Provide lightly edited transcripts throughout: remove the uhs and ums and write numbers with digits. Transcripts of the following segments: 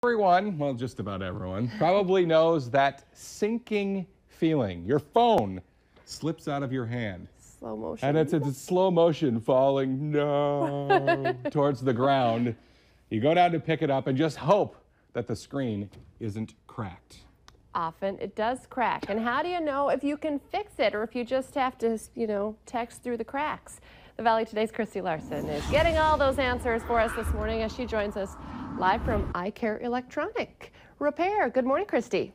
Everyone, well, just about everyone, probably knows that sinking feeling. Your phone slips out of your hand. Slow motion. And it's in slow motion falling towards the ground. You go down to pick it up and just hope that the screen isn't cracked. Often it does crack. And how do you know if you can fix it or if you just have to, text through the cracks? The Valley Today's Christy Larson is getting all those answers for us this morning as she joins us live from iCare Electronic Repair. Good morning, Christy.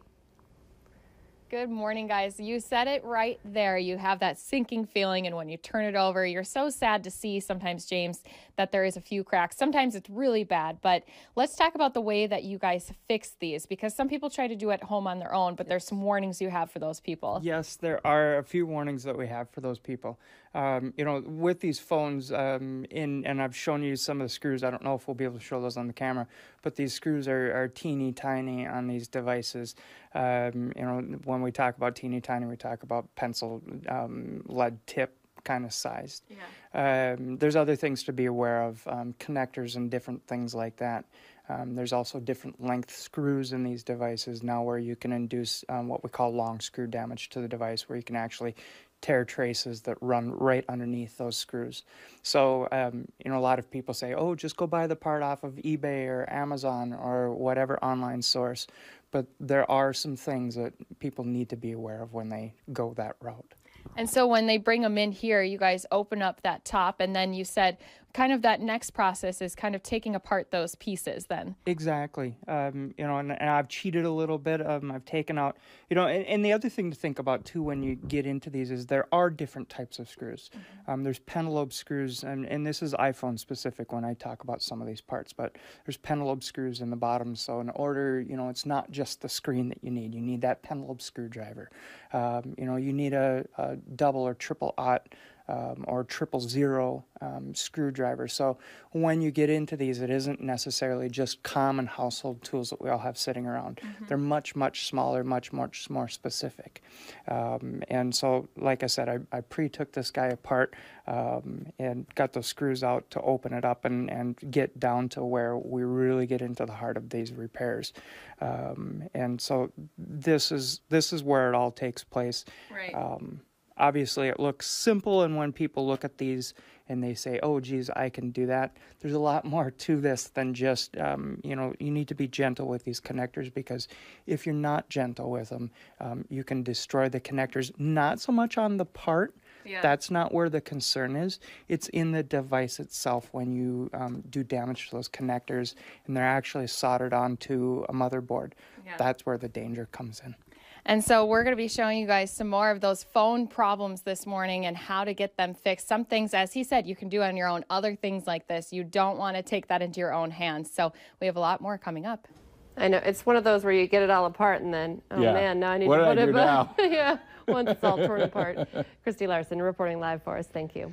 Good morning, guys. You said it right there. You have that sinking feeling, and when you turn it over, you're so sad to see sometimes, James, that there is a few cracks. Sometimes it's really bad, but let's talk about the way that you guys fix these, because some people try to do it at home on their own, but there's some warnings you have for those people. Yes, there are a few warnings that we have for those people. With these phones, and I've shown you some of the screws. I don't know if we'll be able to show those on the camera, but these screws are teeny tiny on these devices. When we talk about teeny tiny, we talk about pencil lead tip kind of sized. Yeah. There's other things to be aware of, connectors and different things like that. There's also different length screws in these devices now where you can induce what we call long screw damage to the device, where you can actually tear traces that run right underneath those screws. So, a lot of people say, oh, just go buy the part off of eBay or Amazon or whatever online source. But there are some things that people need to be aware of when they go that route. And so when they bring them in here, you guys open up that top, and then you said kind of that next process is kind of taking apart those pieces then. Exactly. And I've cheated a little bit. I've taken out, and the other thing to think about too when you get into these is there are different types of screws. Mm-hmm. There's pentalobe screws, and this is iPhone specific when I talk about some of these parts, but there's pentalobe screws in the bottom. So in order, it's not just the screen that you need that pentalobe screwdriver. You need a double or triple aught or 000 screwdriver. So when you get into these, it isn't necessarily just common household tools that we all have sitting around. Mm-hmm. They're much, much smaller, much more specific. And so, like I said, I pre-took this guy apart and got those screws out to open it up and get down to where we really get into the heart of these repairs. And so this is where it all takes place. Right. Obviously, it looks simple, and when people look at these and they say, oh, geez, I can do that, there's a lot more to this than just, you need to be gentle with these connectors, because if you're not gentle with them, you can destroy the connectors, not so much on the part. Yeah. That's not where the concern is. It's in the device itself when you do damage to those connectors and they're actually soldered onto a motherboard. Yeah. That's where the danger comes in. And so we're going to be showing you guys some more of those phone problems this morning and how to get them fixed. Some things, as he said, you can do on your own. Other things like this, you don't want to take that into your own hands. So we have a lot more coming up. I know. It's one of those where you get it all apart and then, man, now I need what to put did I it do back. now? Yeah, once it's all torn apart. Christy Larson reporting live for us. Thank you.